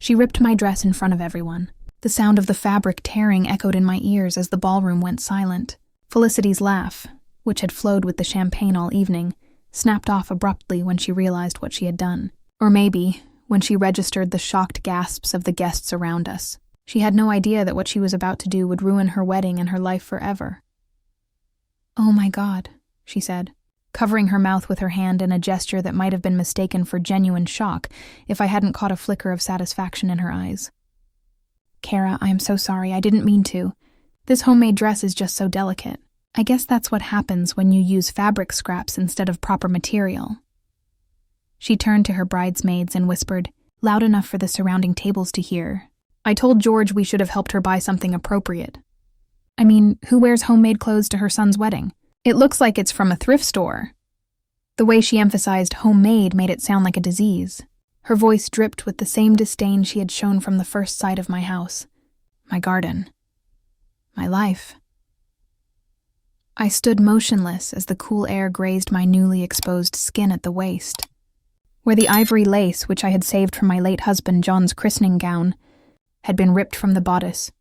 She ripped my dress in front of everyone. The sound of the fabric tearing echoed in my ears as the ballroom went silent. Felicity's laugh, which had flowed with the champagne all evening, snapped off abruptly when she realized what she had done. Or maybe, when she registered the shocked gasps of the guests around us. She had no idea that what she was about to do would ruin her wedding and her life forever. "Oh my God," she said, covering her mouth with her hand in a gesture that might have been mistaken for genuine shock if I hadn't caught a flicker of satisfaction in her eyes. "Kara, I am so sorry. I didn't mean to. This homemade dress is just so delicate. I guess that's what happens when you use fabric scraps instead of proper material." She turned to her bridesmaids and whispered, loud enough for the surrounding tables to hear, "I told George we should have helped her buy something appropriate. I mean, who wears homemade clothes to her son's wedding? It looks like it's from a thrift store." The way she emphasized homemade made it sound like a disease. Her voice dripped with the same disdain she had shown from the first sight of my house, my garden, my life. I stood motionless as the cool air grazed my newly exposed skin at the waist, where the ivory lace, which I had saved from my late husband John's christening gown, had been ripped from the bodice.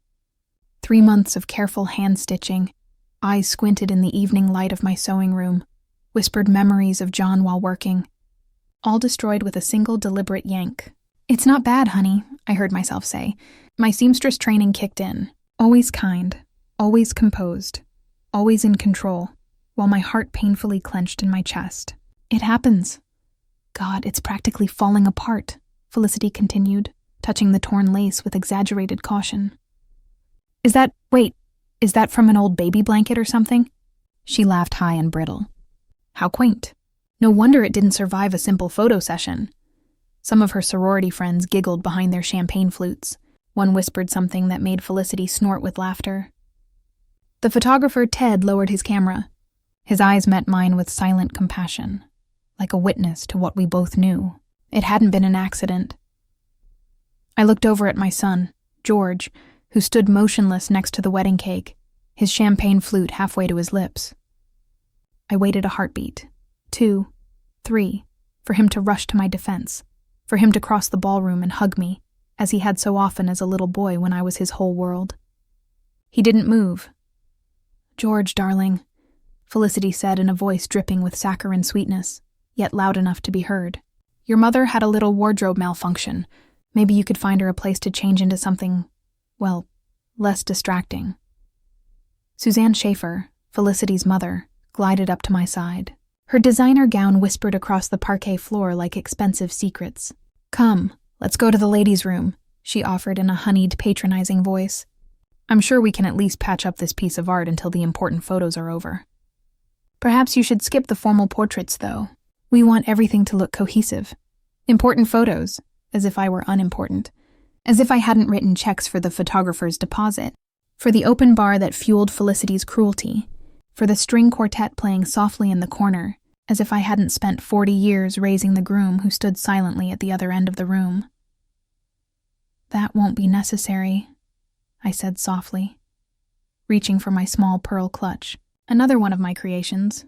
3 months of careful hand-stitching, eyes squinted in the evening light of my sewing room, whispered memories of John while working, all destroyed with a single deliberate yank. "It's not bad, honey," I heard myself say. My seamstress training kicked in. Always kind, always composed, always in control, while my heart painfully clenched in my chest. "It happens. God, it's practically falling apart," Felicity continued, touching the torn lace with exaggerated caution. Is that from an old baby blanket or something?" She laughed high and brittle. "How quaint. No wonder it didn't survive a simple photo session." Some of her sorority friends giggled behind their champagne flutes. One whispered something that made Felicity snort with laughter. The photographer Ted lowered his camera. His eyes met mine with silent compassion, like a witness to what we both knew. It hadn't been an accident. I looked over at my son, George, who stood motionless next to the wedding cake, his champagne flute halfway to his lips. I waited a heartbeat, 2, 3, for him to rush to my defense, for him to cross the ballroom and hug me, as he had so often as a little boy when I was his whole world. He didn't move. "George, darling," Felicity said in a voice dripping with saccharine sweetness, yet loud enough to be heard. "Your mother had a little wardrobe malfunction. Maybe you could find her a place to change into something, well, less distracting." Suzanne Schaefer, Felicity's mother, glided up to my side. Her designer gown whispered across the parquet floor like expensive secrets. "Come, let's go to the ladies' room," she offered in a honeyed, patronizing voice. "I'm sure we can at least patch up this piece of art until the important photos are over. Perhaps you should skip the formal portraits, though. We want everything to look cohesive. Important photos, as if I were unimportant. As if I hadn't written checks for the photographer's deposit. For the open bar that fueled Felicity's cruelty. For the string quartet playing softly in the corner, as if I hadn't spent 40 years raising the groom who stood silently at the other end of the room. "That won't be necessary," I said softly, reaching for my small pearl clutch, another one of my creations,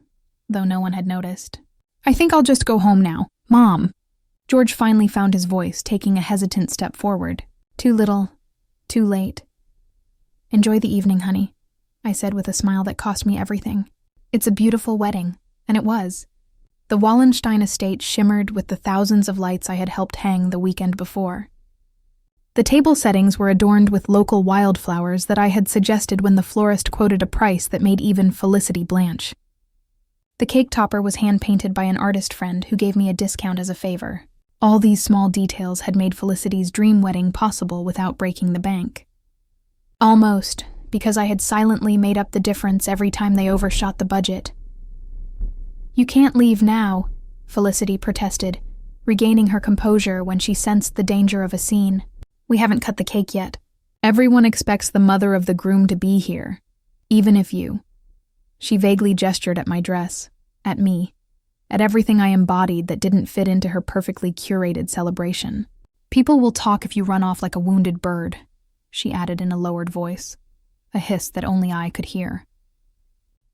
though no one had noticed. "I think I'll just go home now. Mom!" George finally found his voice, taking a hesitant step forward. "Too little, too late." "Enjoy the evening, honey," I said with a smile that cost me everything. "It's a beautiful wedding," and it was. The Wallenstein estate shimmered with the thousands of lights I had helped hang the weekend before. The table settings were adorned with local wildflowers that I had suggested when the florist quoted a price that made even Felicity blanch. The cake topper was hand-painted by an artist friend who gave me a discount as a favor. All these small details had made Felicity's dream wedding possible without breaking the bank. Almost, because I had silently made up the difference every time they overshot the budget. "You can't leave now," Felicity protested, regaining her composure when she sensed the danger of a scene. "We haven't cut the cake yet. Everyone expects the mother of the groom to be here, even if you." She vaguely gestured at my dress, at me, at everything I embodied that didn't fit into her perfectly curated celebration. "People will talk if you run off like a wounded bird," she added in a lowered voice, a hiss that only I could hear.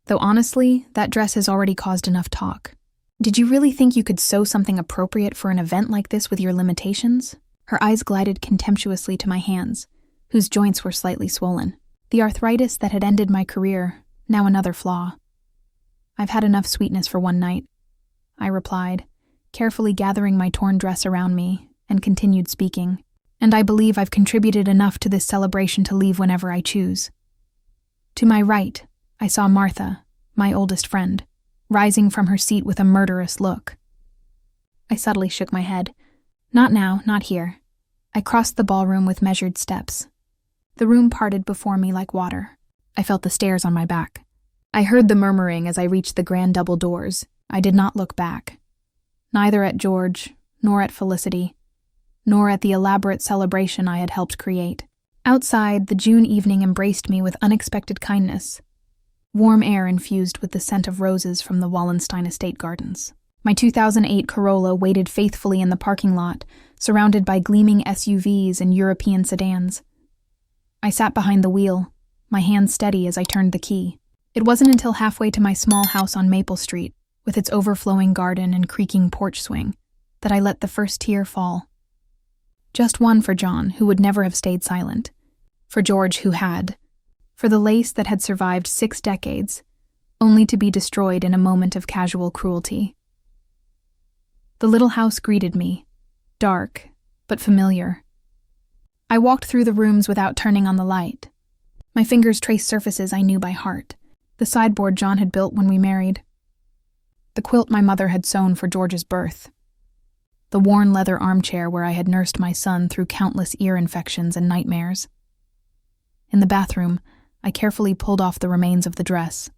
Though honestly, that dress has already caused enough talk. Did you really think you could sew something appropriate for an event like this with your limitations? Her eyes glided contemptuously to my hands, whose joints were slightly swollen. The arthritis that had ended my career, now another flaw. "I've had enough sweetness for one night," I replied, carefully gathering my torn dress around me, and continued speaking. "And I believe I've contributed enough to this celebration to leave whenever I choose." To my right, I saw Martha, my oldest friend, rising from her seat with a murderous look. I subtly shook my head. "Not now, not here." I crossed the ballroom with measured steps. The room parted before me like water. I felt the stairs on my back. I heard the murmuring as I reached the grand double doors. I did not look back. Neither at George, nor at Felicity, nor at the elaborate celebration I had helped create. Outside, the June evening embraced me with unexpected kindness. Warm air infused with the scent of roses from the Wallenstein estate gardens. My 2008 Corolla waited faithfully in the parking lot, surrounded by gleaming SUVs and European sedans. I sat behind the wheel, my hand steady as I turned the key. It wasn't until halfway to my small house on Maple Street, with its overflowing garden and creaking porch swing, that I let the first tear fall. Just one for John, who would never have stayed silent. For George, who had. For the lace that had survived 6 decades, only to be destroyed in a moment of casual cruelty. The little house greeted me, dark, but familiar. I walked through the rooms without turning on the light. My fingers traced surfaces I knew by heart. The sideboard John had built when we married. The quilt my mother had sewn for George's birth. The worn leather armchair where I had nursed my son through countless ear infections and nightmares. In the bathroom, I carefully pulled off the remains of the dress.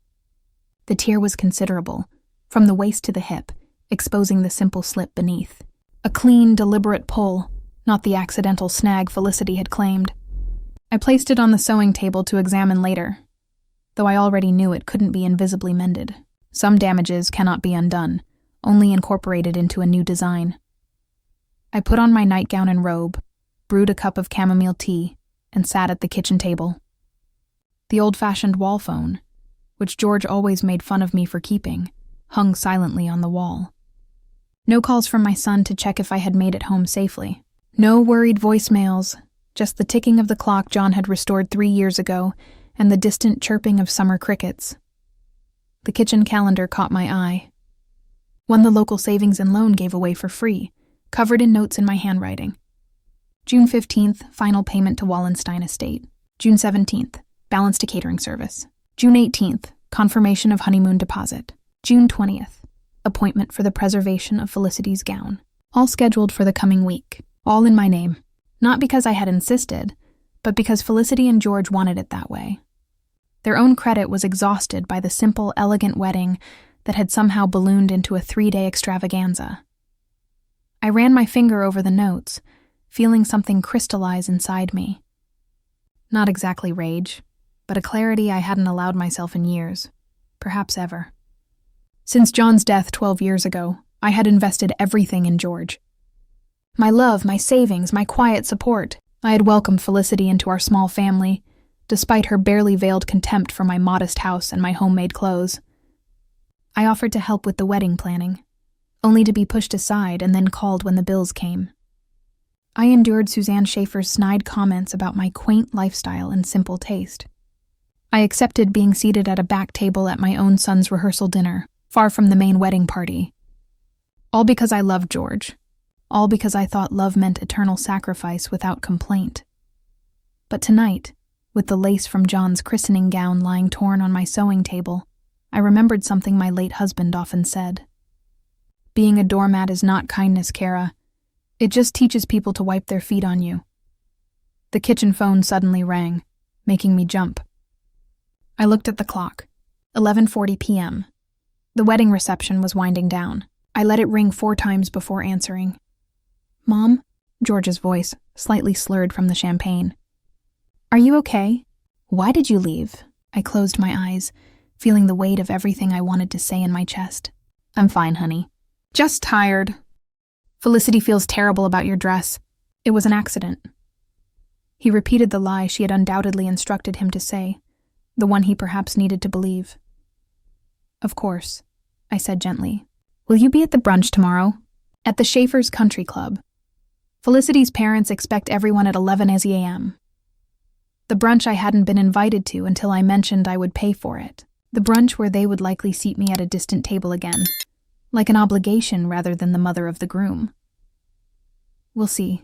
The tear was considerable, from the waist to the hip, exposing the simple slip beneath. A clean, deliberate pull, not the accidental snag Felicity had claimed. I placed it on the sewing table to examine later, though I already knew it couldn't be invisibly mended. Some damages cannot be undone, only incorporated into a new design. I put on my nightgown and robe, brewed a cup of chamomile tea, and sat at the kitchen table. The old-fashioned wall phone, which George always made fun of me for keeping, hung silently on the wall. No calls from my son to check if I had made it home safely. No worried voicemails, just the ticking of the clock John had restored 3 years ago and the distant chirping of summer crickets. The kitchen calendar caught my eye. One the local savings and loan gave away for free, covered in notes in my handwriting. June 15th, final payment to Wallenstein estate. June 17th, balance to catering service. June 18th, confirmation of honeymoon deposit. June 20th, appointment for the preservation of Felicity's gown. All scheduled for the coming week. All in my name. Not because I had insisted, but because Felicity and George wanted it that way. Their own credit was exhausted by the simple, elegant wedding that had somehow ballooned into a 3-day extravaganza. I ran my finger over the notes, feeling something crystallize inside me. Not exactly rage, but a clarity I hadn't allowed myself in years, perhaps ever. Since John's death 12 years ago, I had invested everything in George. My love, my savings, my quiet support. I had welcomed Felicity into our small family, despite her barely veiled contempt for my modest house and my homemade clothes. I offered to help with the wedding planning, only to be pushed aside and then called when the bills came. I endured Suzanne Schaefer's snide comments about my quaint lifestyle and simple taste. I accepted being seated at a back table at my own son's rehearsal dinner, far from the main wedding party. All because I loved George. All because I thought love meant eternal sacrifice without complaint. But tonight, with the lace from John's christening gown lying torn on my sewing table, I remembered something my late husband often said. Being a doormat is not kindness, Kara. It just teaches people to wipe their feet on you. The kitchen phone suddenly rang, making me jump. I looked at the clock. 11:40 p.m. The wedding reception was winding down. I let it ring 4 times before answering. "Mom?" George's voice, slightly slurred from the champagne. "Are you okay? Why did you leave?" I closed my eyes, feeling the weight of everything I wanted to say in my chest. "I'm fine, honey. Just tired. Felicity feels terrible about your dress. It was an accident." He repeated the lie she had undoubtedly instructed him to say, the one he perhaps needed to believe. "Of course," I said gently. "Will you be at the brunch tomorrow? At the Schaefer's Country Club. Felicity's parents expect everyone at 11 a.m. The brunch I hadn't been invited to until I mentioned I would pay for it. The brunch where they would likely seat me at a distant table again, like an obligation rather than the mother of the groom. We'll see,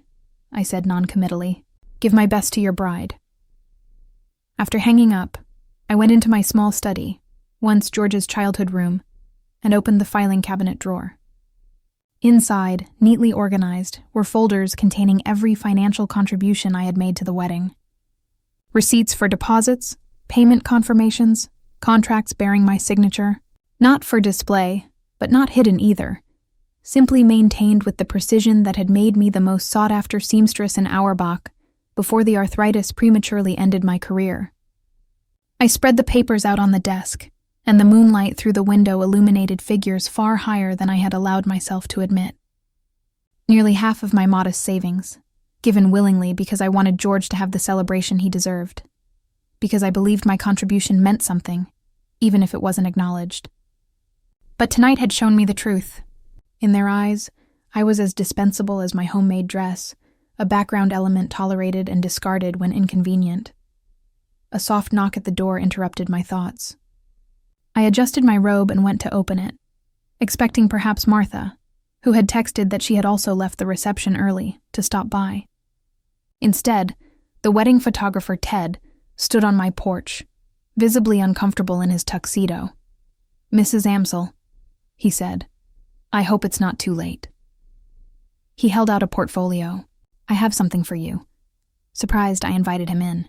I said noncommittally. Give my best to your bride. After hanging up, I went into my small study, once George's childhood room, and opened the filing cabinet drawer. Inside, neatly organized, were folders containing every financial contribution I had made to the wedding. Receipts for deposits, payment confirmations, contracts bearing my signature, not for display, but not hidden either, simply maintained with the precision that had made me the most sought-after seamstress in Auerbach before the arthritis prematurely ended my career. I spread the papers out on the desk, and the moonlight through the window illuminated figures far higher than I had allowed myself to admit. Nearly half of my modest savings, given willingly because I wanted George to have the celebration he deserved, because I believed my contribution meant something, even if it wasn't acknowledged. But tonight had shown me the truth. In their eyes, I was as dispensable as my homemade dress, a background element tolerated and discarded when inconvenient. A soft knock at the door interrupted my thoughts. I adjusted my robe and went to open it, expecting perhaps Martha, who had texted that she had also left the reception early, to stop by. Instead, the wedding photographer Ted stood on my porch, visibly uncomfortable in his tuxedo. "Mrs. Amsel," he said, "I hope it's not too late." He held out a portfolio. "I have something for you." Surprised, I invited him in.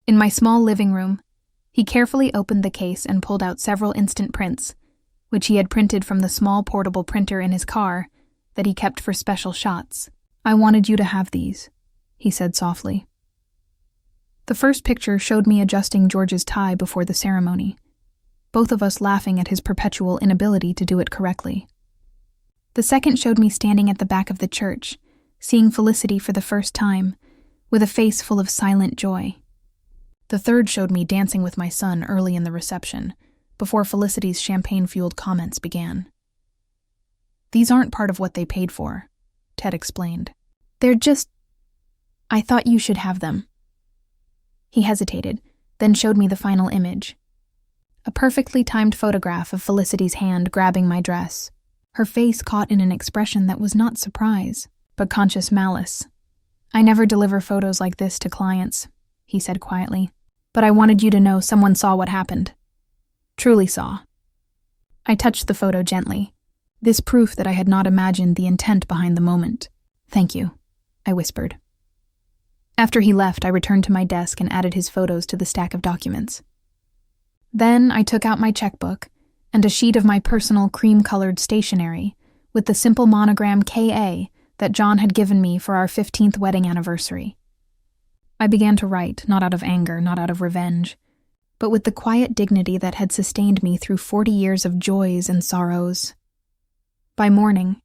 In my small living room, he carefully opened the case and pulled out several instant prints, which he had printed from the small portable printer in his car that he kept for special shots. "I wanted you to have these," he said softly. The first picture showed me adjusting George's tie before the ceremony, both of us laughing at his perpetual inability to do it correctly. The second showed me standing at the back of the church, seeing Felicity for the first time, with a face full of silent joy. The third showed me dancing with my son early in the reception, before Felicity's champagne-fueled comments began. "These aren't part of what they paid for," Ted explained. "They're just... I thought you should have them." He hesitated, then showed me the final image. A perfectly timed photograph of Felicity's hand grabbing my dress, her face caught in an expression that was not surprise, but conscious malice. "I never deliver photos like this to clients," he said quietly, "but I wanted you to know someone saw what happened. Truly saw." I touched the photo gently, this proof that I had not imagined the intent behind the moment. "Thank you," I whispered. After he left, I returned to my desk and added his photos to the stack of documents. Then I took out my checkbook and a sheet of my personal cream-colored stationery with the simple monogram K.A. that John had given me for our 15th wedding anniversary. I began to write, not out of anger, not out of revenge, but with the quiet dignity that had sustained me through 40 years of joys and sorrows. By morning,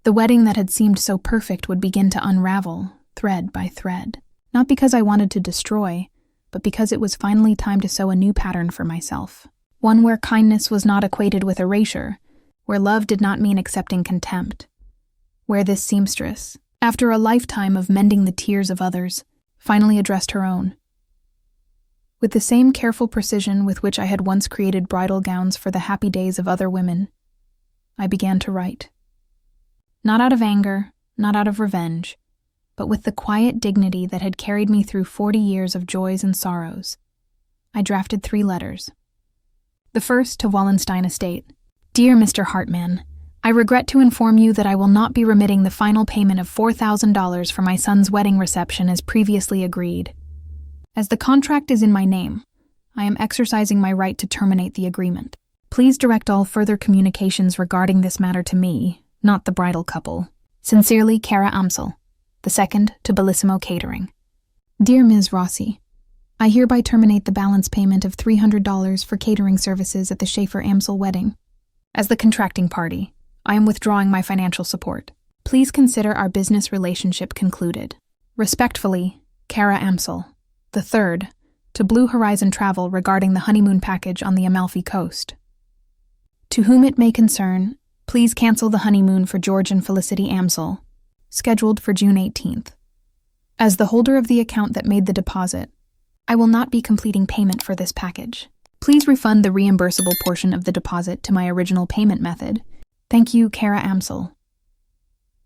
the wedding that had seemed so perfect would begin to unravel, thread by thread. Not because I wanted to destroy, but because it was finally time to sew a new pattern for myself. One where kindness was not equated with erasure, where love did not mean accepting contempt. Where this seamstress, after a lifetime of mending the tears of others, finally addressed her own. With the same careful precision with which I had once created bridal gowns for the happy days of other women, I began to write. Not out of anger, not out of revenge, but with the quiet dignity that had carried me through 40 years of joys and sorrows. I drafted 3 letters. The first to Wallenstein Estate. "Dear Mr. Hartman, I regret to inform you that I will not be remitting the final payment of $4,000 for my son's wedding reception as previously agreed. As the contract is in my name, I am exercising my right to terminate the agreement. Please direct all further communications regarding this matter to me, not the bridal couple. Sincerely, Cara Amsel. The second to Bellissimo Catering. Dear Ms. Rossi, I hereby terminate the balance payment of $300 for catering services at the Schaefer-Amsel wedding. As the contracting party, I am withdrawing my financial support. Please consider our business relationship concluded. Respectfully, Cara Amsel. The third, to Blue Horizon Travel regarding the honeymoon package on the Amalfi Coast. To whom it may concern, please cancel the honeymoon for George and Felicity Amsel. scheduled for June 18th. As the holder of the account that made the deposit, I will not be completing payment for this package. Please refund the reimbursable portion of the deposit to my original payment method. Thank you, Kara Amsel.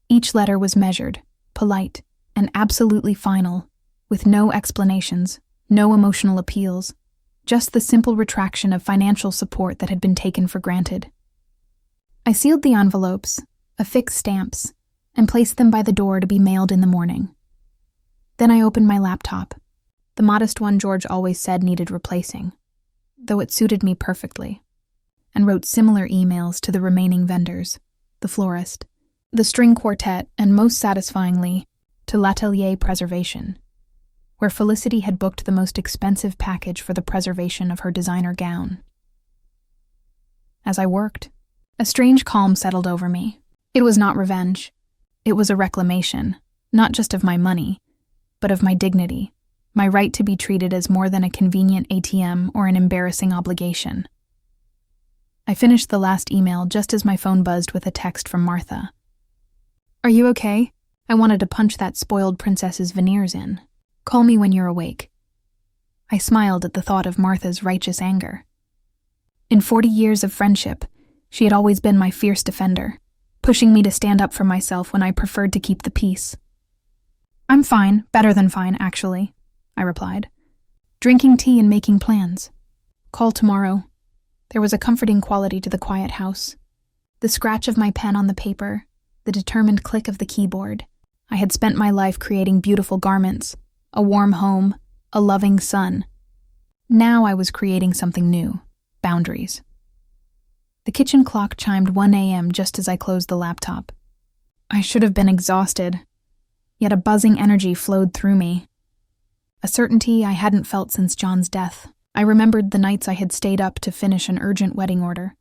Each letter was measured, polite, and absolutely final, with no explanations, no emotional appeals, just the simple retraction of financial support that had been taken for granted. I sealed the envelopes, affixed stamps, and placed them by the door to be mailed in the morning. Then I opened my laptop, the modest one George always said needed replacing, though it suited me perfectly, and wrote similar emails to the remaining vendors, the florist, the string quartet, and most satisfyingly, to L'Atelier Preservation, where Felicity had booked the most expensive package for the preservation of her designer gown. As I worked, a strange calm settled over me. It was not revenge. It was a reclamation, not just of my money, but of my dignity, my right to be treated as more than a convenient ATM or an embarrassing obligation. I finished the last email just as my phone buzzed with a text from Martha. "Are you okay? I wanted to punch that spoiled princess's veneers in. Call me when you're awake." I smiled at the thought of Martha's righteous anger. In 40 years of friendship, she had always been my fierce defender, pushing me to stand up for myself when I preferred to keep the peace. "I'm fine, better than fine, actually," I replied. "Drinking tea and making plans. Call tomorrow." There was a comforting quality to the quiet house. The scratch of my pen on the paper, the determined click of the keyboard. I had spent my life creating beautiful garments, a warm home, a loving son. Now I was creating something new, boundaries. The kitchen clock chimed 1 a.m. just as I closed the laptop. I should have been exhausted, yet a buzzing energy flowed through me. A certainty I hadn't felt since John's death. I remembered the nights I had stayed up to finish an urgent wedding order,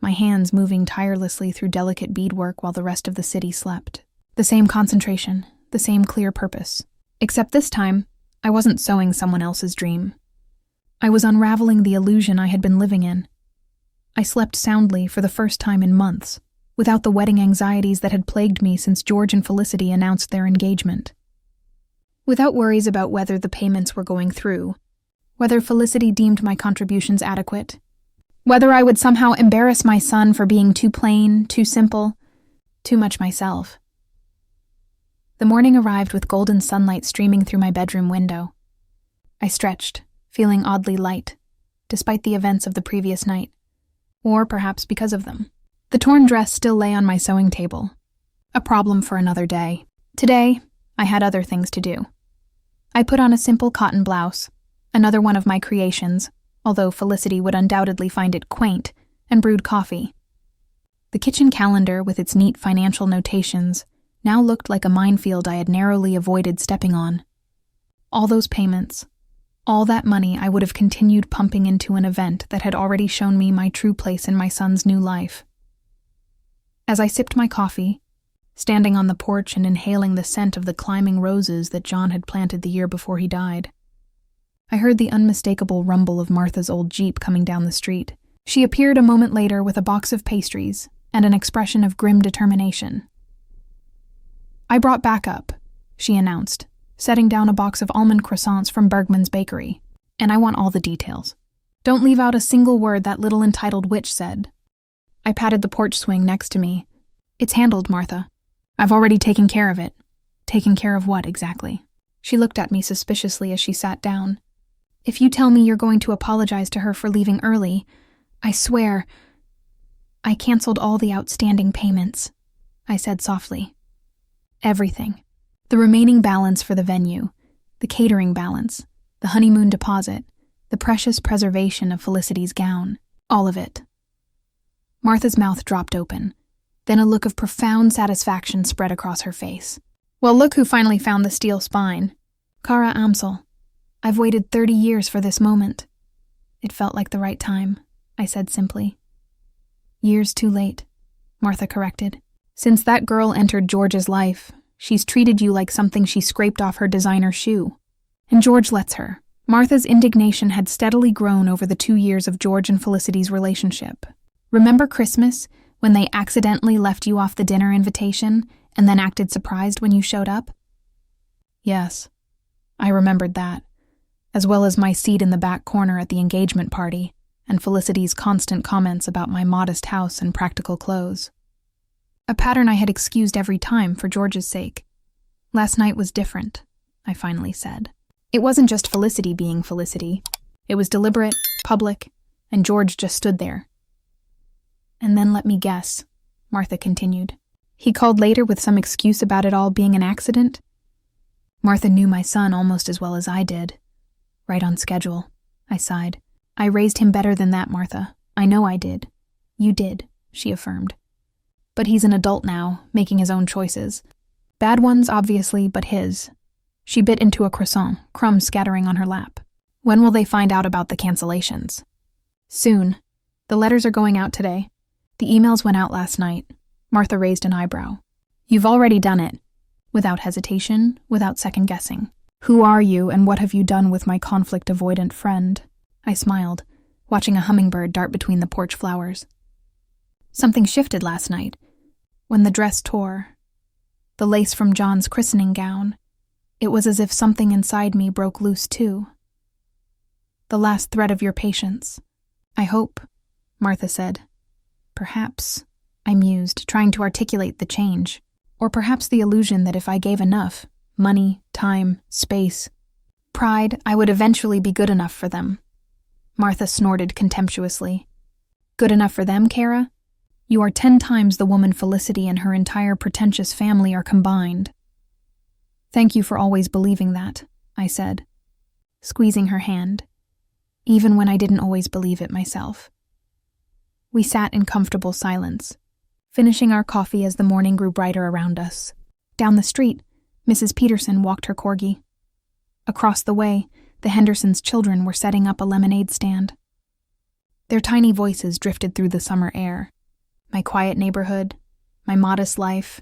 my hands moving tirelessly through delicate beadwork while the rest of the city slept. The same concentration, the same clear purpose. Except this time, I wasn't sewing someone else's dream. I was unraveling the illusion I had been living in. I slept soundly for the first time in months, without the wedding anxieties that had plagued me since George and Felicity announced their engagement. Without worries about whether the payments were going through, whether Felicity deemed my contributions adequate, whether I would somehow embarrass my son for being too plain, too simple, too much myself. The morning arrived with golden sunlight streaming through my bedroom window. I stretched, feeling oddly light, despite the events of the previous night, or perhaps because of them. The torn dress still lay on my sewing table, a problem for another day. Today, I had other things to do. I put on a simple cotton blouse, another one of my creations, although Felicity would undoubtedly find it quaint, and brewed coffee. The kitchen calendar, with its neat financial notations, now looked like a minefield I had narrowly avoided stepping on. All those payments, all that money I would have continued pumping into an event that had already shown me my true place in my son's new life. As I sipped my coffee, standing on the porch and inhaling the scent of the climbing roses that John had planted the year before he died, I heard the unmistakable rumble of Martha's old Jeep coming down the street. She appeared a moment later with a box of pastries and an expression of grim determination. "I brought backup," she announced, setting down a box of almond croissants from Bergman's Bakery, "and I want all the details. Don't leave out a single word that little entitled witch said." I patted the porch swing next to me. "It's handled, Martha. I've already taken care of it." "Taken care of what, exactly?" She looked at me suspiciously as she sat down. "If you tell me you're going to apologize to her for leaving early, I swear—" "I canceled all the outstanding payments," I said softly. "Everything. The remaining balance for the venue, the catering balance, the honeymoon deposit, the precious preservation of Felicity's gown, all of it." Martha's mouth dropped open. Then a look of profound satisfaction spread across her face. "Well, look who finally found the steel spine. Kara Amsel. I've waited 30 years for this moment." "It felt like the right time," I said simply. "Years too late," Martha corrected. "Since that girl entered George's life, she's treated you like something she scraped off her designer shoe. And George lets her." Martha's indignation had steadily grown over the 2 years of George and Felicity's relationship. "Remember Christmas, when they accidentally left you off the dinner invitation, and then acted surprised when you showed up? Yes, I remembered that, as well as my seat in the back corner at the engagement party and Felicity's constant comments about my modest house and practical clothes. A pattern I had excused every time for George's sake. Last night was different, I finally said. It wasn't just Felicity being Felicity. It was deliberate, public, and George just stood there. And then let me guess, Martha continued. He called later with some excuse about it all being an accident? Martha knew my son almost as well as I did. Right on schedule, I sighed. I raised him better than that, Martha. I know I did. You did, she affirmed. But he's an adult now, making his own choices. Bad ones, obviously, but his. She bit into a croissant, crumbs scattering on her lap. When will they find out about the cancellations? Soon. The letters are going out today. The emails went out last night. Martha raised an eyebrow. You've already done it. Without hesitation, without second-guessing. Who are you, and what have you done with my conflict-avoidant friend? I smiled, watching a hummingbird dart between the porch flowers. Something shifted last night, when the dress tore. The lace from John's christening gown. It was as if something inside me broke loose too. The last thread of your patience. I hope, Martha said. Perhaps, I mused, trying to articulate the change. Or perhaps the illusion that if I gave enough, money, time, space, pride, I would eventually be good enough for them. Martha snorted contemptuously. Good enough for them, Kara? You are 10 times the woman Felicity and her entire pretentious family are combined. Thank you for always believing that, I said, squeezing her hand, even when I didn't always believe it myself. We sat in comfortable silence, finishing our coffee as the morning grew brighter around us. Down the street, Mrs. Peterson walked her corgi. Across the way, the Hendersons' children were setting up a lemonade stand. Their tiny voices drifted through the summer air. My quiet neighborhood, my modest life,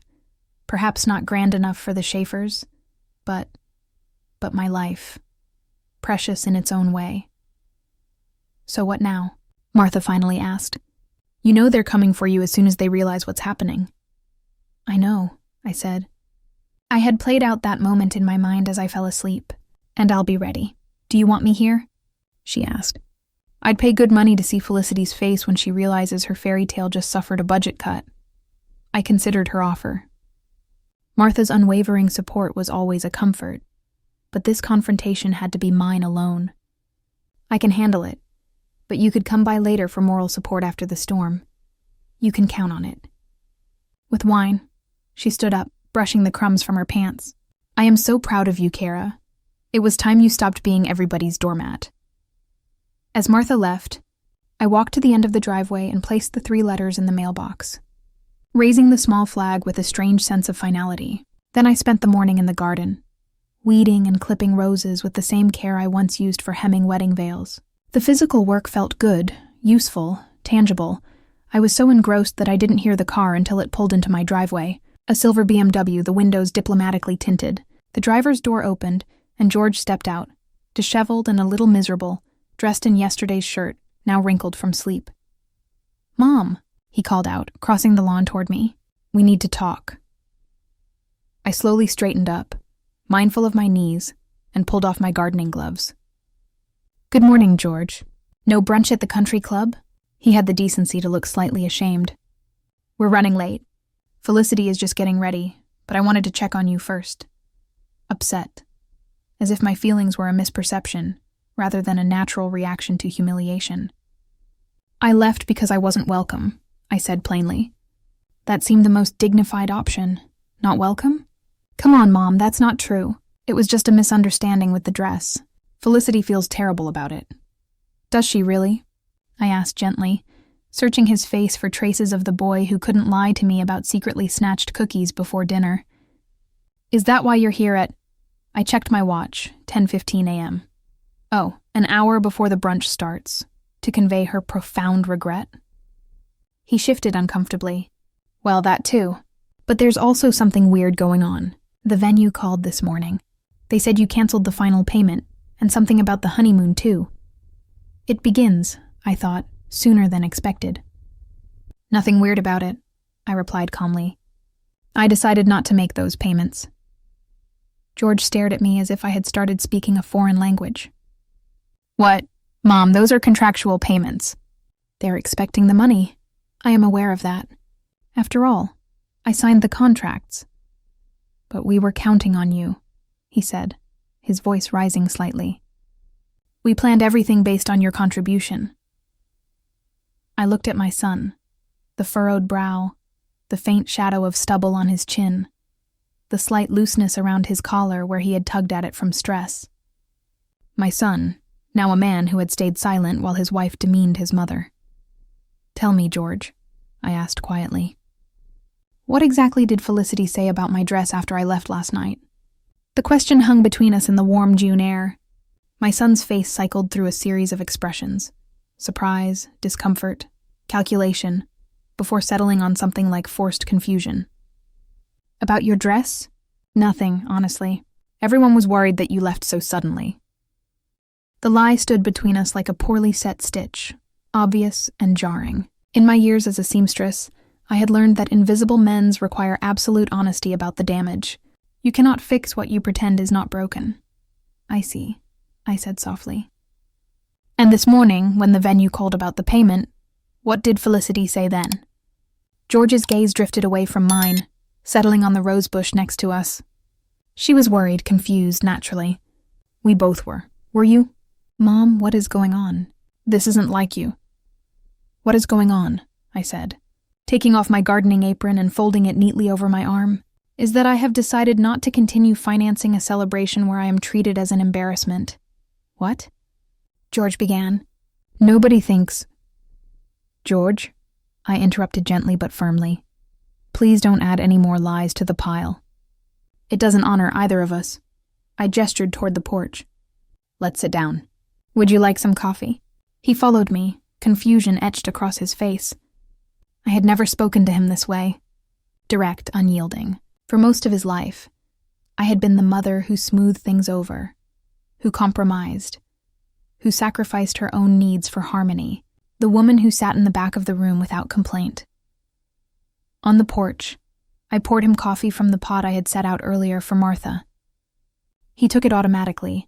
perhaps not grand enough for the Schaefers, but my life, precious in its own way. So what now? Martha finally asked. You know they're coming for you as soon as they realize what's happening. I know, I said. I had played out that moment in my mind as I fell asleep, and I'll be ready. Do you want me here? She asked. I'd pay good money to see Felicity's face when she realizes her fairy tale just suffered a budget cut. I considered her offer. Martha's unwavering support was always a comfort, but this confrontation had to be mine alone. I can handle it, but you could come by later for moral support after the storm. You can count on it. With wine, she stood up, brushing the crumbs from her pants. I am so proud of you, Kara. It was time you stopped being everybody's doormat. As Martha left, I walked to the end of the driveway and placed the 3 letters in the mailbox, raising the small flag with a strange sense of finality. Then I spent the morning in the garden, weeding and clipping roses with the same care I once used for hemming wedding veils. The physical work felt good, useful, tangible. I was so engrossed that I didn't hear the car until it pulled into my driveway, a silver BMW, the windows diplomatically tinted. The driver's door opened, and George stepped out, disheveled and a little miserable, dressed in yesterday's shirt, now wrinkled from sleep. Mom, he called out, crossing the lawn toward me. We need to talk. I slowly straightened up, mindful of my knees, and pulled off my gardening gloves. Good morning, George. No brunch at the country club? He had the decency to look slightly ashamed. We're running late. Felicity is just getting ready, but I wanted to check on you first. Upset. As if my feelings were a misperception, rather than a natural reaction to humiliation. I left because I wasn't welcome, I said plainly. That seemed the most dignified option. Not welcome? Come on, Mom, that's not true. It was just a misunderstanding with the dress. Felicity feels terrible about it. Does she really? I asked gently, searching his face for traces of the boy who couldn't lie to me about secretly snatched cookies before dinner. Is that why you're here at... I checked my watch, 10:15 a.m. Oh, an hour before the brunch starts, to convey her profound regret? He shifted uncomfortably. Well, that too. But there's also something weird going on. The venue called this morning. They said you canceled the final payment, and something about the honeymoon too. It begins, I thought, sooner than expected. Nothing weird about it, I replied calmly. I decided not to make those payments. George stared at me as if I had started speaking a foreign language. What? Mom, those are contractual payments. They're expecting the money. I am aware of that. After all, I signed the contracts. But we were counting on you, he said, his voice rising slightly. We planned everything based on your contribution. I looked at my son, the furrowed brow, the faint shadow of stubble on his chin, the slight looseness around his collar where he had tugged at it from stress. My son, now a man who had stayed silent while his wife demeaned his mother. Tell me, George, I asked quietly. What exactly did Felicity say about my dress after I left last night? The question hung between us in the warm June air. My son's face cycled through a series of expressions: surprise, discomfort, calculation, before settling on something like forced confusion. About your dress? Nothing, honestly. Everyone was worried that you left so suddenly. The lie stood between us like a poorly set stitch, obvious and jarring. In my years as a seamstress, I had learned that invisible mends require absolute honesty about the damage. You cannot fix what you pretend is not broken. I see, I said softly. And this morning, when the venue called about the payment, what did Felicity say then? George's gaze drifted away from mine, settling on the rosebush next to us. She was worried, confused, naturally. We both were. Were you? Mom, what is going on? This isn't like you. What is going on? I said, taking off my gardening apron and folding it neatly over my arm, is that I have decided not to continue financing a celebration where I am treated as an embarrassment. What? George began. Nobody thinks... George, I interrupted gently but firmly. Please don't add any more lies to the pile. It doesn't honor either of us. I gestured toward the porch. Let's sit down. Would you like some coffee? He followed me, confusion etched across his face. I had never spoken to him this way. Direct, unyielding. For most of his life, I had been the mother who smoothed things over, who compromised, who sacrificed her own needs for harmony, the woman who sat in the back of the room without complaint. On the porch, I poured him coffee from the pot I had set out earlier for Martha. He took it automatically,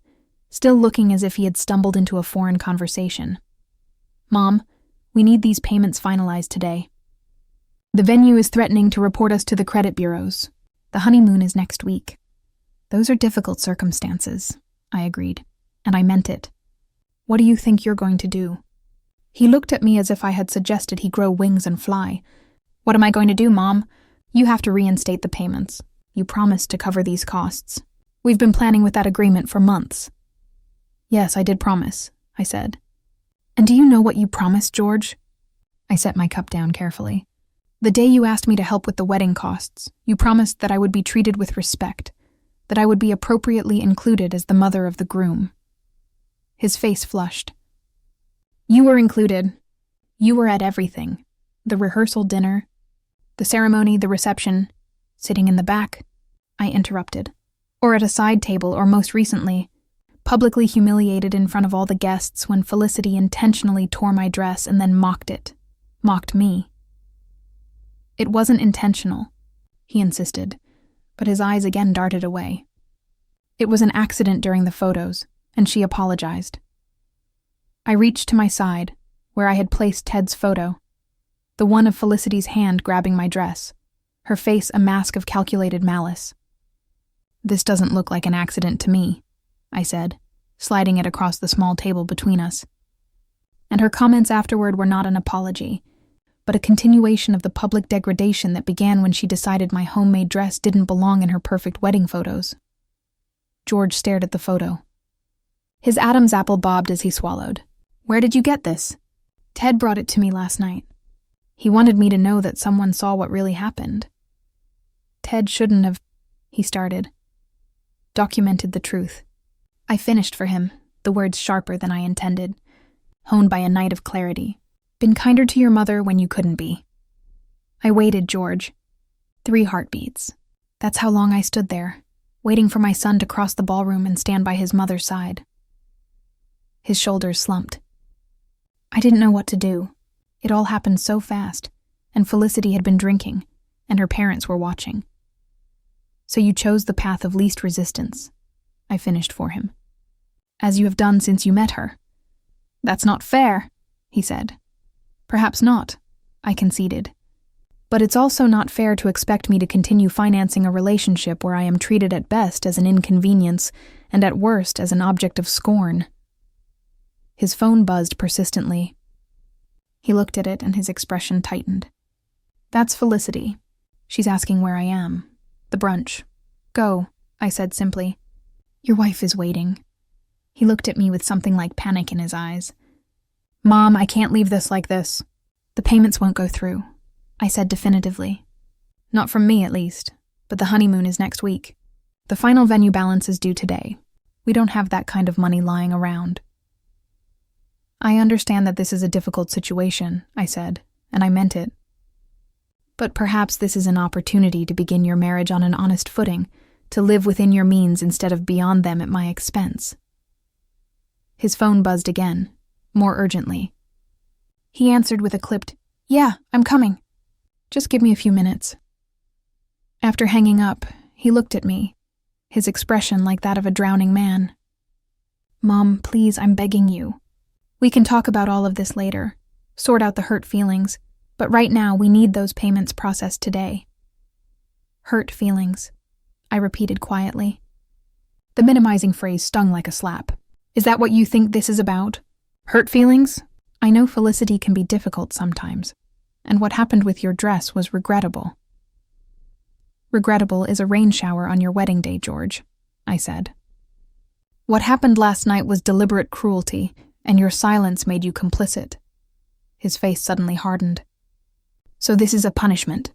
still looking as if he had stumbled into a foreign conversation. Mom, we need these payments finalized today. The venue is threatening to report us to the credit bureaus. The honeymoon is next week. Those are difficult circumstances, I agreed, and I meant it. What do you think you're going to do? He looked at me as if I had suggested he grow wings and fly. What am I going to do, Mom? You have to reinstate the payments. You promised to cover these costs. We've been planning with that agreement for months. Yes, I did promise, I said. And do you know what you promised, George? I set my cup down carefully. The day you asked me to help with the wedding costs, you promised that I would be treated with respect, that I would be appropriately included as the mother of the groom. His face flushed. You were included. You were at everything. The rehearsal dinner, the ceremony, the reception, sitting in the back. I interrupted. Or at a side table, or most recently, publicly humiliated in front of all the guests when Felicity intentionally tore my dress and then mocked it. Mocked me. It wasn't intentional, he insisted, but his eyes again darted away. It was an accident during the photos, and she apologized. I reached to my side, where I had placed Ted's photo, the one of Felicity's hand grabbing my dress, her face a mask of calculated malice. This doesn't look like an accident to me, I said, sliding it across the small table between us. And her comments afterward were not an apology, but a continuation of the public degradation that began when she decided my homemade dress didn't belong in her perfect wedding photos. George stared at the photo. His Adam's apple bobbed as he swallowed. Where did you get this? Ted brought it to me last night. He wanted me to know that someone saw what really happened. Ted shouldn't have, he started. Documented the truth. I finished for him, the words sharper than I intended, honed by a night of clarity. Been kinder to your mother when you couldn't be. I waited, George. 3 heartbeats. That's how long I stood there, waiting for my son to cross the ballroom and stand by his mother's side. His shoulders slumped. I didn't know what to do. It all happened so fast, and Felicity had been drinking, and her parents were watching. So you chose the path of least resistance, I finished for him. As you have done since you met her. That's not fair, he said. Perhaps not, I conceded. But it's also not fair to expect me to continue financing a relationship where I am treated at best as an inconvenience and at worst as an object of scorn. His phone buzzed persistently. He looked at it and his expression tightened. That's Felicity. She's asking where I am. The brunch. Go, I said simply. Your wife is waiting. He looked at me with something like panic in his eyes. Mom, I can't leave this like this. The payments won't go through, I said definitively. Not from me, at least, but the honeymoon is next week. The final venue balance is due today. We don't have that kind of money lying around. I understand that this is a difficult situation, I said, and I meant it. But perhaps this is an opportunity to begin your marriage on an honest footing, to live within your means instead of beyond them at my expense. His phone buzzed again, more urgently. He answered with a clipped, Yeah, I'm coming. Just give me a few minutes. After hanging up, he looked at me, his expression like that of a drowning man. Mom, please, I'm begging you. We can talk about all of this later, sort out the hurt feelings, but right now we need those payments processed today. Hurt feelings, I repeated quietly. The minimizing phrase stung like a slap. Is that what you think this is about? Hurt feelings? I know Felicity can be difficult sometimes, and what happened with your dress was regrettable. Regrettable is a rain shower on your wedding day, George, I said. What happened last night was deliberate cruelty, and your silence made you complicit. His face suddenly hardened. So this is a punishment,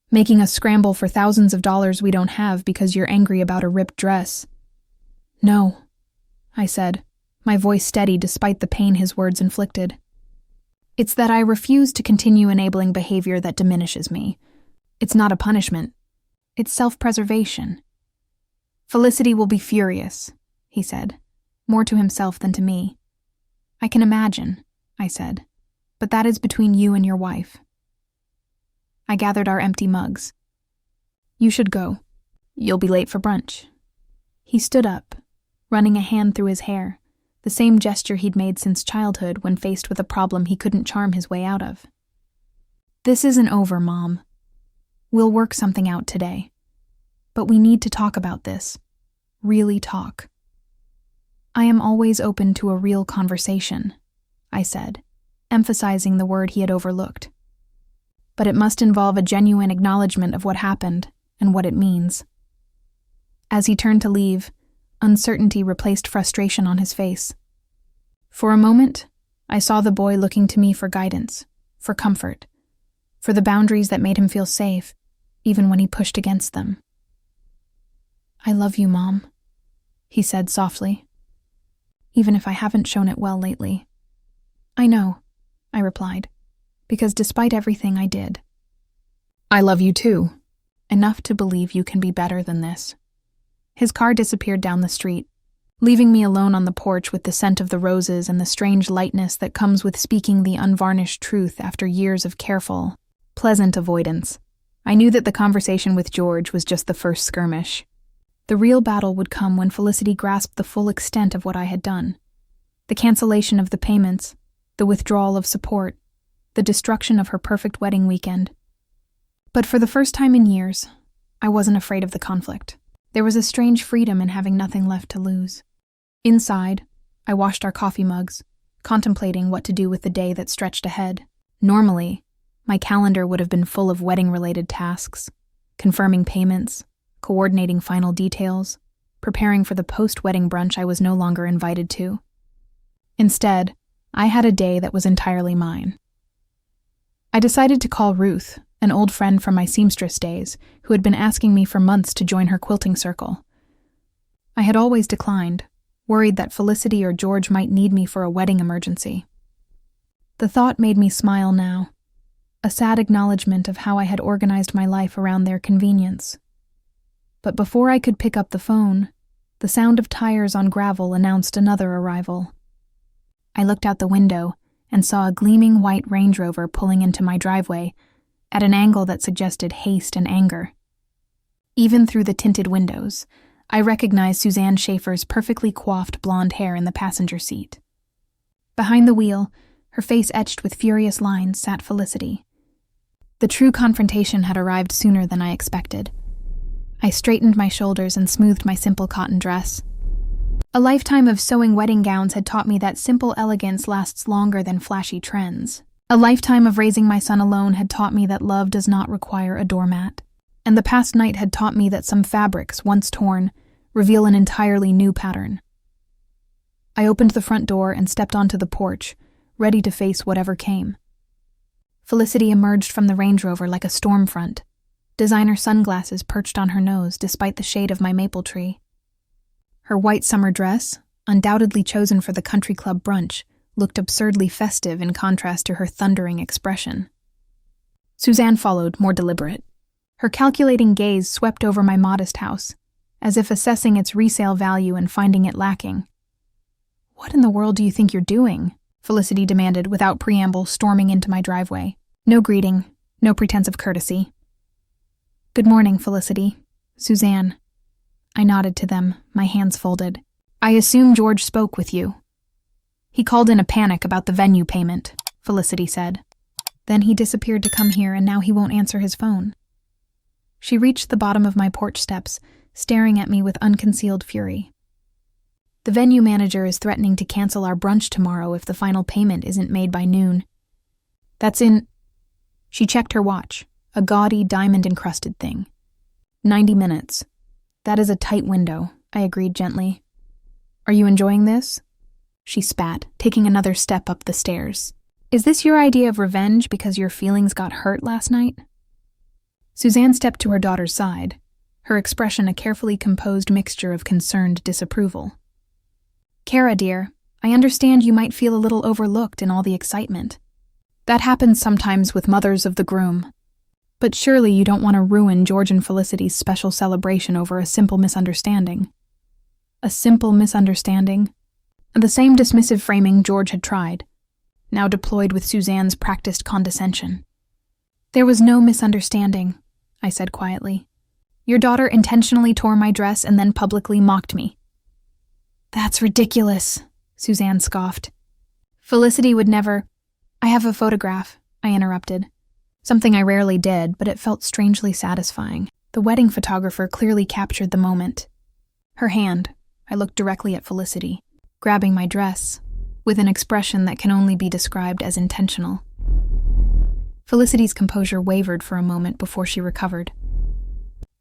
making us scramble for thousands of dollars we don't have because you're angry about a ripped dress. No, I said, my voice steady despite the pain his words inflicted. It's that I refuse to continue enabling behavior that diminishes me. It's not a punishment. It's self-preservation. Felicity will be furious, he said, more to himself than to me. I can imagine, I said, but that is between you and your wife. I gathered our empty mugs. You should go. You'll be late for brunch. He stood up, running a hand through his hair, the same gesture he'd made since childhood when faced with a problem he couldn't charm his way out of. This isn't over, Mom. We'll work something out today. But we need to talk about this. Really talk. I am always open to a real conversation, I said, emphasizing the word he had overlooked. But it must involve a genuine acknowledgement of what happened and what it means. As he turned to leave, uncertainty replaced frustration on his face. For a moment, I saw the boy looking to me for guidance, for comfort, for the boundaries that made him feel safe, even when he pushed against them. I love you, Mom, he said softly, even if I haven't shown it well lately. I know, I replied, because despite everything I did. I love you too, enough to believe you can be better than this. His car disappeared down the street, leaving me alone on the porch with the scent of the roses and the strange lightness that comes with speaking the unvarnished truth after years of careful, pleasant avoidance. I knew that the conversation with George was just the first skirmish. The real battle would come when Felicity grasped the full extent of what I had done. The cancellation of the payments, the withdrawal of support, the destruction of her perfect wedding weekend. But for the first time in years, I wasn't afraid of the conflict. There was a strange freedom in having nothing left to lose. Inside, I washed our coffee mugs, contemplating what to do with the day that stretched ahead. Normally, my calendar would have been full of wedding-related tasks, confirming payments, coordinating final details, preparing for the post-wedding brunch I was no longer invited to. Instead, I had a day that was entirely mine. I decided to call Ruth, an old friend from my seamstress days, who had been asking me for months to join her quilting circle. I had always declined, worried that Felicity or George might need me for a wedding emergency. The thought made me smile now, a sad acknowledgement of how I had organized my life around their convenience. But before I could pick up the phone, the sound of tires on gravel announced another arrival. I looked out the window and saw a gleaming white Range Rover pulling into my driveway, at an angle that suggested haste and anger. Even through the tinted windows, I recognized Suzanne Schaefer's perfectly coiffed blonde hair in the passenger seat. Behind the wheel, her face etched with furious lines, sat Felicity. The true confrontation had arrived sooner than I expected. I straightened my shoulders and smoothed my simple cotton dress. A lifetime of sewing wedding gowns had taught me that simple elegance lasts longer than flashy trends. A lifetime of raising my son alone had taught me that love does not require a doormat. And the past night had taught me that some fabrics, once torn, reveal an entirely new pattern. I opened the front door and stepped onto the porch, ready to face whatever came. Felicity emerged from the Range Rover like a storm front, designer sunglasses perched on her nose despite the shade of my maple tree. Her white summer dress, undoubtedly chosen for the country club brunch, looked absurdly festive in contrast to her thundering expression. Suzanne followed, more deliberate. Her calculating gaze swept over my modest house, as if assessing its resale value and finding it lacking. "What in the world do you think you're doing?" Felicity demanded without preamble, storming into my driveway. No greeting, no pretense of courtesy. "Good morning, Felicity. Suzanne." I nodded to them, my hands folded. "I assume George spoke with you." "He called in a panic about the venue payment," Felicity said. "Then he disappeared to come here and now he won't answer his phone." She reached the bottom of my porch steps, staring at me with unconcealed fury. "The venue manager is threatening to cancel our brunch tomorrow if the final payment isn't made by noon. That's in..." She checked her watch, a gaudy, diamond-encrusted thing. 90 minutes. "That is a tight window," I agreed gently. "Are you enjoying this?" She spat, taking another step up the stairs. "Is this your idea of revenge because your feelings got hurt last night?" Suzanne stepped to her daughter's side, her expression a carefully composed mixture of concerned disapproval. "Kara, dear, I understand you might feel a little overlooked in all the excitement. That happens sometimes with mothers of the groom. But surely you don't want to ruin George and Felicity's special celebration over a simple misunderstanding." A simple misunderstanding? The same dismissive framing George had tried, now deployed with Suzanne's practiced condescension. "There was no misunderstanding," I said quietly. "Your daughter intentionally tore my dress and then publicly mocked me." "That's ridiculous," Suzanne scoffed. "Felicity would never..." "I have a photograph," I interrupted. Something I rarely did, but it felt strangely satisfying. The wedding photographer clearly captured the moment. Her hand, I looked directly at Felicity, grabbing my dress, with an expression that can only be described as intentional. Felicity's composure wavered for a moment before she recovered.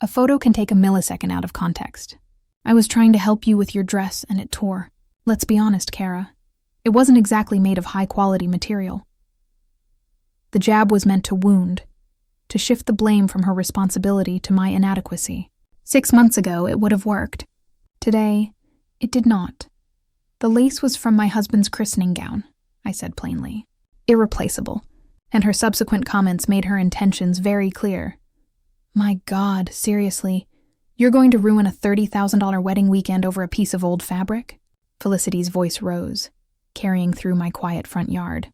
"A photo can take a millisecond out of context. I was trying to help you with your dress and it tore. Let's be honest, Kara. It wasn't exactly made of high-quality material." The jab was meant to wound, to shift the blame from her responsibility to my inadequacy. 6 months ago, it would have worked. Today, it did not. "The lace was from my husband's christening gown," I said plainly. Irreplaceable, and her subsequent comments made her intentions very clear. "My God, seriously, you're going to ruin a $30,000 wedding weekend over a piece of old fabric?" Felicity's voice rose, carrying through my quiet front yard.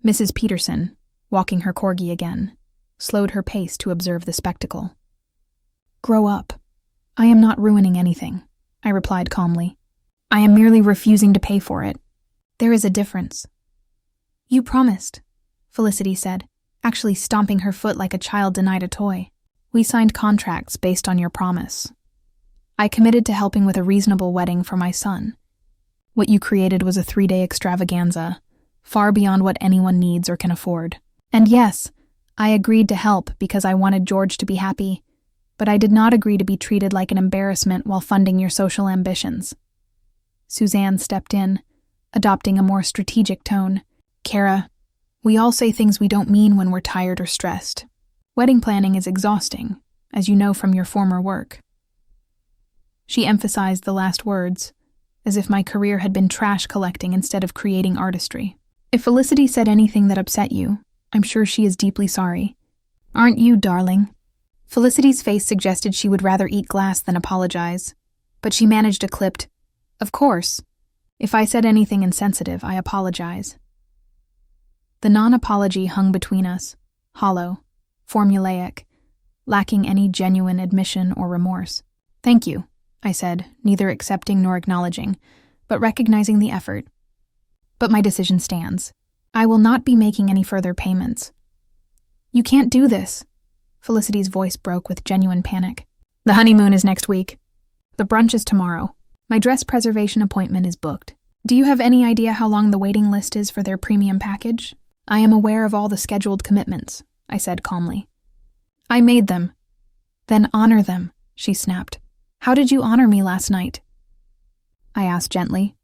Mrs. Peterson, walking her corgi again, slowed her pace to observe the spectacle. "Grow up. I am not ruining anything," I replied calmly. "I am merely refusing to pay for it. There is a difference." "You promised," Felicity said, actually stomping her foot like a child denied a toy. "We signed contracts based on your promise. I committed to helping with a reasonable wedding for my son. What you created was a 3-day extravaganza, far beyond what anyone needs or can afford. And yes, I agreed to help because I wanted George to be happy, but I did not agree to be treated like an embarrassment while funding your social ambitions." Suzanne stepped in, adopting a more strategic tone. "Kara, we all say things we don't mean when we're tired or stressed. Wedding planning is exhausting, as you know from your former work." She emphasized the last words, as if my career had been trash collecting instead of creating artistry. "If Felicity said anything that upset you, I'm sure she is deeply sorry. Aren't you, darling?" Felicity's face suggested she would rather eat glass than apologize, but she managed a clipped, "Of course. If I said anything insensitive, I apologize." The non-apology hung between us, hollow, formulaic, lacking any genuine admission or remorse. "Thank you," I said, neither accepting nor acknowledging, but recognizing the effort. "But my decision stands. I will not be making any further payments." "You can't do this." Felicity's voice broke with genuine panic. "The honeymoon is next week. The brunch is tomorrow. My dress preservation appointment is booked. Do you have any idea how long the waiting list is for their premium package?" "I am aware of all the scheduled commitments," I said calmly. "I made them." "Then honor them," she snapped. "How did you honor me last night?" I asked gently.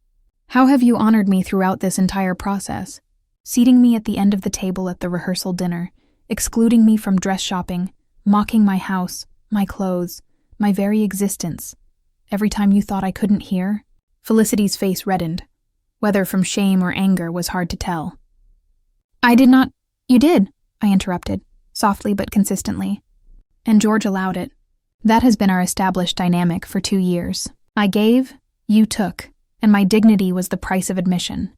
"How have you honored me throughout this entire process? Seating me at the end of the table at the rehearsal dinner, excluding me from dress shopping, mocking my house, my clothes, my very existence. Every time you thought I couldn't hear?" Felicity's face reddened. Whether from shame or anger was hard to tell. "I did not—" "You did," I interrupted, softly but consistently. "And George allowed it. That has been our established dynamic for 2 years. I gave, you took, and my dignity was the price of admission."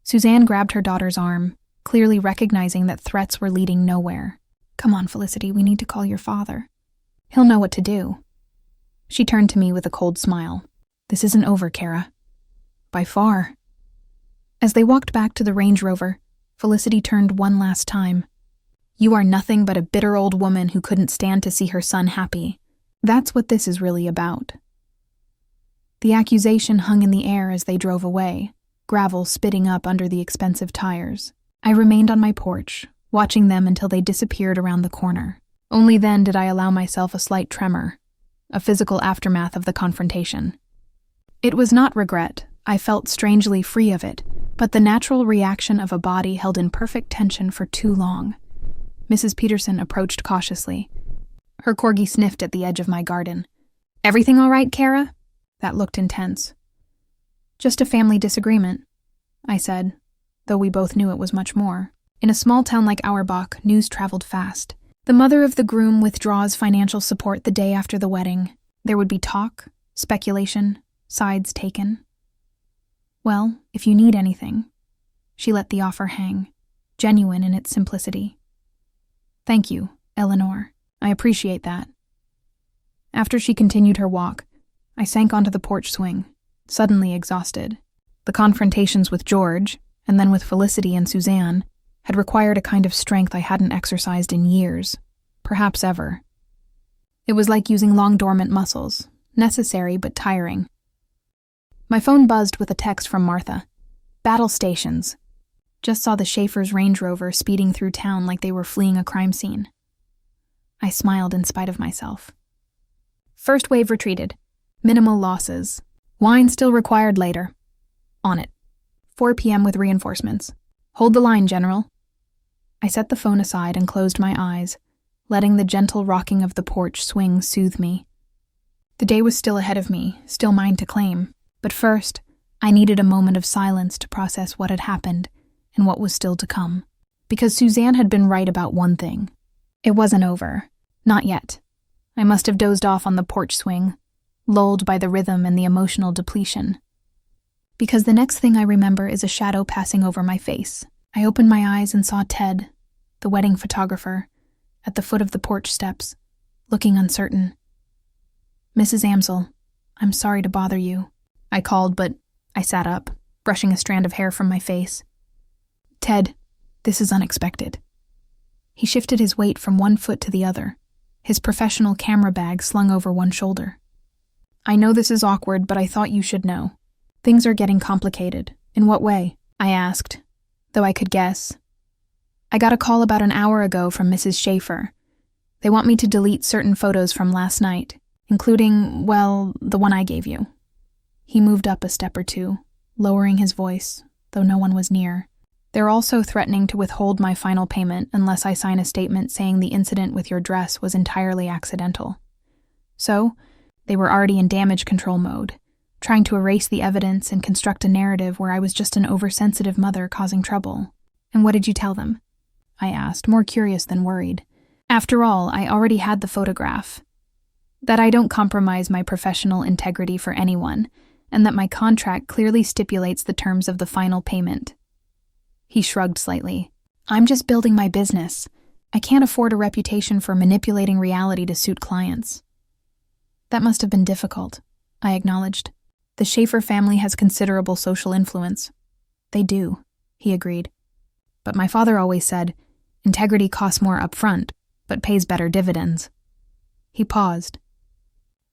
Suzanne grabbed her daughter's arm, clearly recognizing that threats were leading nowhere. "Come on, Felicity, we need to call your father. He'll know what to do." She turned to me with a cold smile. "This isn't over, Kara." "By far." As they walked back to the Range Rover, Felicity turned one last time. "You are nothing but a bitter old woman who couldn't stand to see her son happy. That's what this is really about." The accusation hung in the air as they drove away, gravel spitting up under the expensive tires. I remained on my porch, watching them until they disappeared around the corner. Only then did I allow myself a slight tremor, a physical aftermath of the confrontation. It was not regret. I felt strangely free of it, but the natural reaction of a body held in perfect tension for too long. Mrs. Peterson approached cautiously. Her corgi sniffed at the edge of my garden. "Everything all right, Kara?" That looked intense. "Just a family disagreement," I said, though we both knew it was much more. In a small town like Auerbach, news traveled fast. The mother of the groom withdraws financial support the day after the wedding. There would be talk, speculation, sides taken. "Well, if you need anything." She let the offer hang, genuine in its simplicity. "Thank you, Eleanor. I appreciate that." After she continued her walk, I sank onto the porch swing, suddenly exhausted. The confrontations with George, and then with Felicity and Suzanne, had required a kind of strength I hadn't exercised in years, perhaps ever. It was like using long dormant muscles, necessary but tiring. My phone buzzed with a text from Martha. "Battle stations. Just saw the Schaefer's Range Rover speeding through town like they were fleeing a crime scene." I smiled in spite of myself. "First wave retreated. Minimal losses. Wine still required later. On it. 4 p.m. with reinforcements. Hold the line, General." I set the phone aside and closed my eyes, letting the gentle rocking of the porch swing soothe me. The day was still ahead of me, still mine to claim, but first, I needed a moment of silence to process what had happened and what was still to come. Because Suzanne had been right about one thing. It wasn't over. Not yet. I must have dozed off on the porch swing, lulled by the rhythm and the emotional depletion. Because the next thing I remember is a shadow passing over my face. I opened my eyes and saw Ted, the wedding photographer, at the foot of the porch steps, looking uncertain. "Mrs. Amsel, I'm sorry to bother you," I called, but I sat up, brushing a strand of hair from my face. "Ted, this is unexpected." He shifted his weight from one foot to the other, his professional camera bag slung over one shoulder. "I know this is awkward, but I thought you should know. Things are getting complicated." "In what way?" I asked, though I could guess. "I got a call about an hour ago from Mrs. Schaefer. They want me to delete certain photos from last night, including, well, the one I gave you." He moved up a step or two, lowering his voice, though no one was near. "They're also threatening to withhold my final payment unless I sign a statement saying the incident with your dress was entirely accidental." So, they were already in damage control mode, trying to erase the evidence and construct a narrative where I was just an oversensitive mother causing trouble. "And what did you tell them?" I asked, more curious than worried. After all, I already had the photograph. That I don't compromise my professional integrity for anyone, and that my contract clearly stipulates the terms of the final payment. He shrugged slightly. "I'm just building my business. I can't afford a reputation for manipulating reality to suit clients. That must have been difficult, I acknowledged. The Schaefer family has considerable social influence. They do, he agreed. But my father always said, integrity costs more upfront, but pays better dividends. He paused.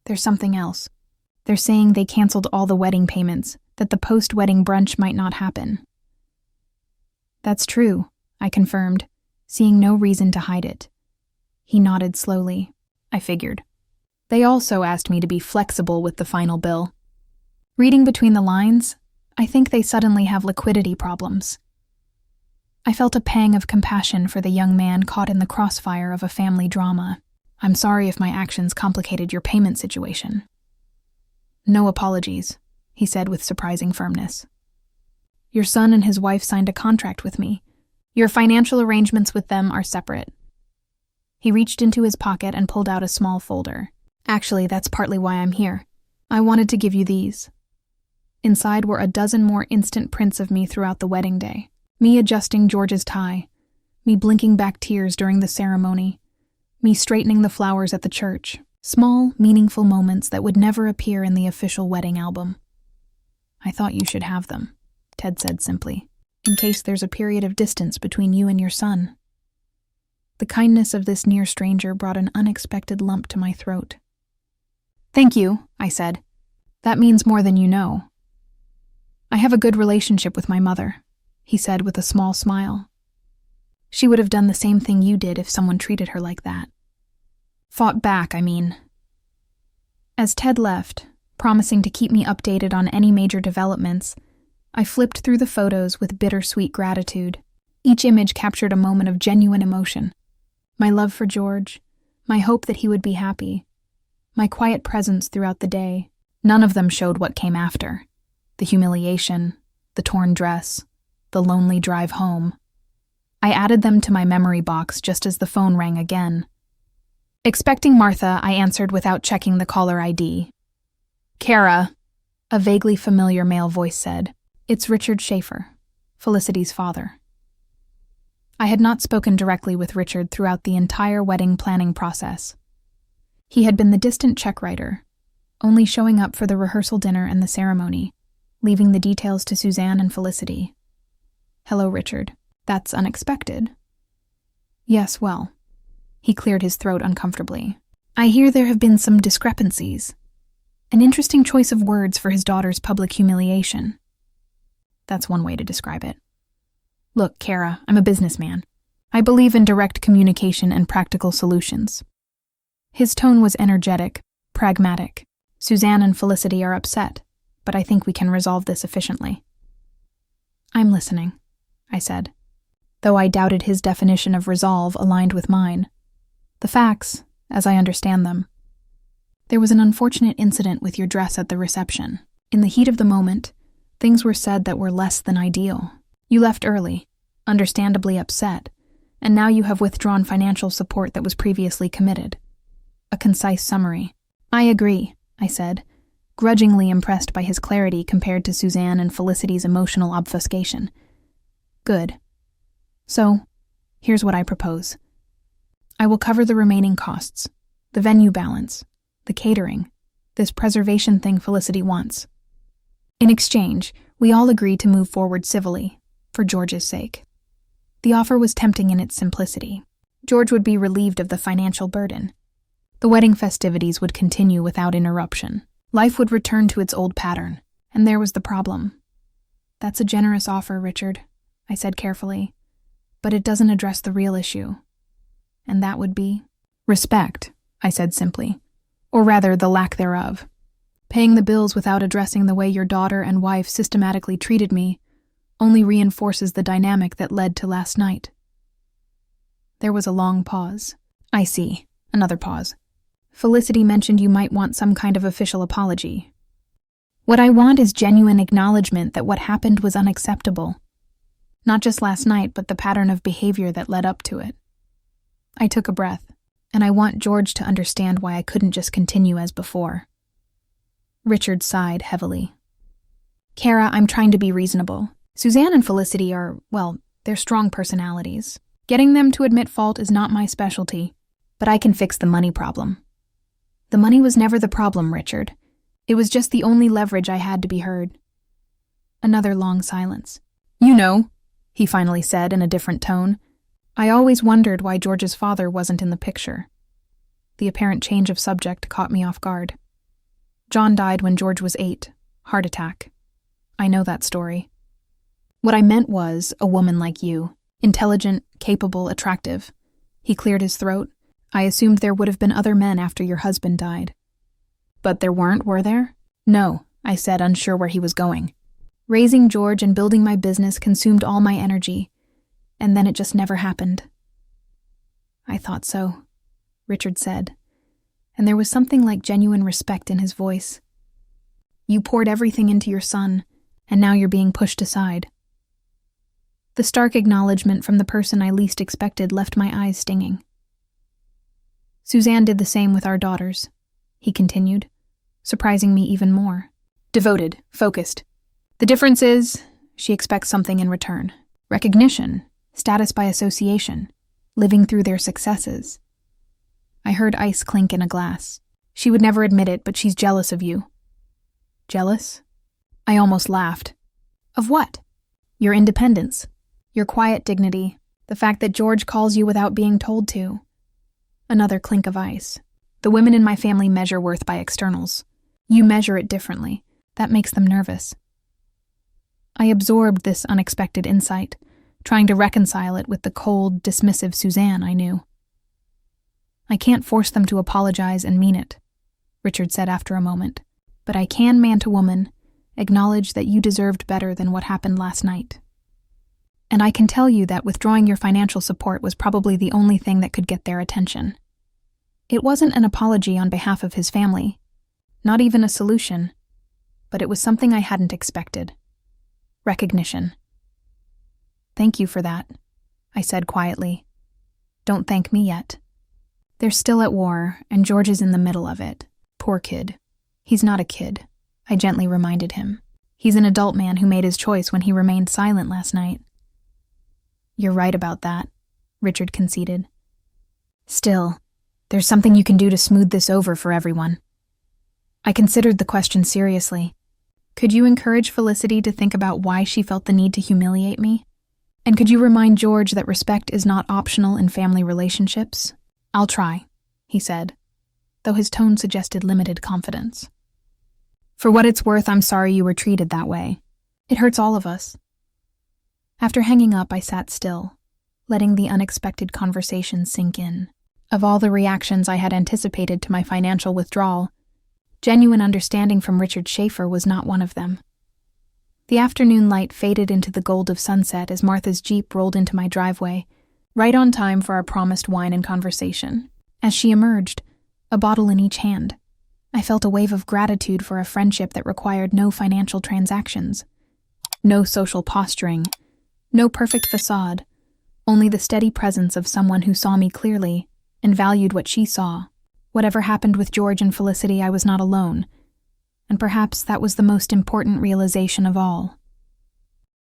There's something else. They're saying they canceled all the wedding payments, that the post-wedding brunch might not happen. That's true, I confirmed, seeing no reason to hide it. He nodded slowly. I figured. They also asked me to be flexible with the final bill. Reading between the lines, I think they suddenly have liquidity problems. I felt a pang of compassion for the young man caught in the crossfire of a family drama. I'm sorry if my actions complicated your payment situation. No apologies, he said with surprising firmness. Your son and his wife signed a contract with me. Your financial arrangements with them are separate. He reached into his pocket and pulled out a small folder. Actually, that's partly why I'm here. I wanted to give you these. Inside were a dozen more instant prints of me throughout the wedding day. Me adjusting George's tie. Me blinking back tears during the ceremony. Me straightening the flowers at the church. Small, meaningful moments that would never appear in the official wedding album. I thought you should have them, Ted said simply, in case there's a period of distance between you and your son. The kindness of this near stranger brought an unexpected lump to my throat. Thank you, I said. That means more than you know. I have a good relationship with my mother, he said with a small smile. She would have done the same thing you did if someone treated her like that. Fought back, I mean. As Ted left, promising to keep me updated on any major developments, I flipped through the photos with bittersweet gratitude. Each image captured a moment of genuine emotion. My love for George, my hope that he would be happy, my quiet presence throughout the day. None of them showed what came after. The humiliation, the torn dress, the lonely drive home. I added them to my memory box just as the phone rang again. Expecting Martha, I answered without checking the caller ID. Kara, a vaguely familiar male voice said. It's Richard Schaefer, Felicity's father. I had not spoken directly with Richard throughout the entire wedding planning process. He had been the distant check writer, only showing up for the rehearsal dinner and the ceremony, leaving the details to Suzanne and Felicity. Hello, Richard. That's unexpected. Yes, well. He cleared his throat uncomfortably. I hear there have been some discrepancies. An interesting choice of words for his daughter's public humiliation. That's one way to describe it. Look, Kara, I'm a businessman. I believe in direct communication and practical solutions. His tone was energetic, pragmatic. Suzanne and Felicity are upset, but I think we can resolve this efficiently. I'm listening, I said, though I doubted his definition of resolve aligned with mine. The facts, as I understand them. There was an unfortunate incident with your dress at the reception. In the heat of the moment, things were said that were less than ideal. You left early, understandably upset, and now you have withdrawn financial support that was previously committed. A concise summary. I agree, I said, grudgingly impressed by his clarity compared to Suzanne and Felicity's emotional obfuscation. Good. So, here's what I propose. I will cover the remaining costs, the venue balance, the catering, this preservation thing Felicity wants. In exchange, we all agreed to move forward civilly, for George's sake. The offer was tempting in its simplicity. George would be relieved of the financial burden. The wedding festivities would continue without interruption. Life would return to its old pattern, and there was the problem. That's a generous offer, Richard, I said carefully, but it doesn't address the real issue. And that would be respect, I said simply, or rather the lack thereof. Paying the bills without addressing the way your daughter and wife systematically treated me only reinforces the dynamic that led to last night. There was a long pause. I see. Another pause. Felicity mentioned you might want some kind of official apology. What I want is genuine acknowledgement that what happened was unacceptable. Not just last night, but the pattern of behavior that led up to it. I took a breath, and I want George to understand why I couldn't just continue as before. Richard sighed heavily. Kara, I'm trying to be reasonable. Suzanne and Felicity are, well, they're strong personalities. Getting them to admit fault is not my specialty, but I can fix the money problem. The money was never the problem, Richard. It was just the only leverage I had to be heard. Another long silence. You know, he finally said in a different tone. I always wondered why George's father wasn't in the picture. The apparent change of subject caught me off guard. John died when George was 8. Heart attack. I know that story. What I meant was a woman like you. Intelligent, capable, attractive. He cleared his throat. I assumed there would have been other men after your husband died. But there weren't, were there? No, I said, unsure where he was going. Raising George and building my business consumed all my energy, and then it just never happened. I thought so, Richard said, and there was something like genuine respect in his voice. You poured everything into your son, and now you're being pushed aside. The stark acknowledgement from the person I least expected left my eyes stinging. Suzanne did the same with our daughters, he continued, surprising me even more. Devoted, focused. The difference is, she expects something in return. Recognition, status by association, living through their successes. I heard ice clink in a glass. She would never admit it, but she's jealous of you. Jealous? I almost laughed. Of what? Your independence. Your quiet dignity. The fact that George calls you without being told to. Another clink of ice. The women in my family measure worth by externals. You measure it differently. That makes them nervous. I absorbed this unexpected insight, trying to reconcile it with the cold, dismissive Suzanne I knew. I can't force them to apologize and mean it, Richard said after a moment, but I can, man to woman, acknowledge that you deserved better than what happened last night. And I can tell you that withdrawing your financial support was probably the only thing that could get their attention. It wasn't an apology on behalf of his family, not even a solution, but it was something I hadn't expected. Recognition. Thank you for that, I said quietly. Don't thank me yet. They're still at war, and George is in the middle of it. Poor kid. He's not a kid, I gently reminded him. He's an adult man who made his choice when he remained silent last night. You're right about that, Richard conceded. Still, there's something you can do to smooth this over for everyone. I considered the question seriously. Could you encourage Felicity to think about why she felt the need to humiliate me? And could you remind George that respect is not optional in family relationships? I'll try, he said, though his tone suggested limited confidence. For what it's worth, I'm sorry you were treated that way. It hurts all of us. After hanging up, I sat still, letting the unexpected conversation sink in. Of all the reactions I had anticipated to my financial withdrawal, genuine understanding from Richard Schaefer was not one of them. The afternoon light faded into the gold of sunset as Martha's Jeep rolled into my driveway, right on time for our promised wine and conversation. As she emerged, a bottle in each hand, I felt a wave of gratitude for a friendship that required no financial transactions, no social posturing, no perfect facade, only the steady presence of someone who saw me clearly and valued what she saw. Whatever happened with George and Felicity, I was not alone, and perhaps that was the most important realization of all.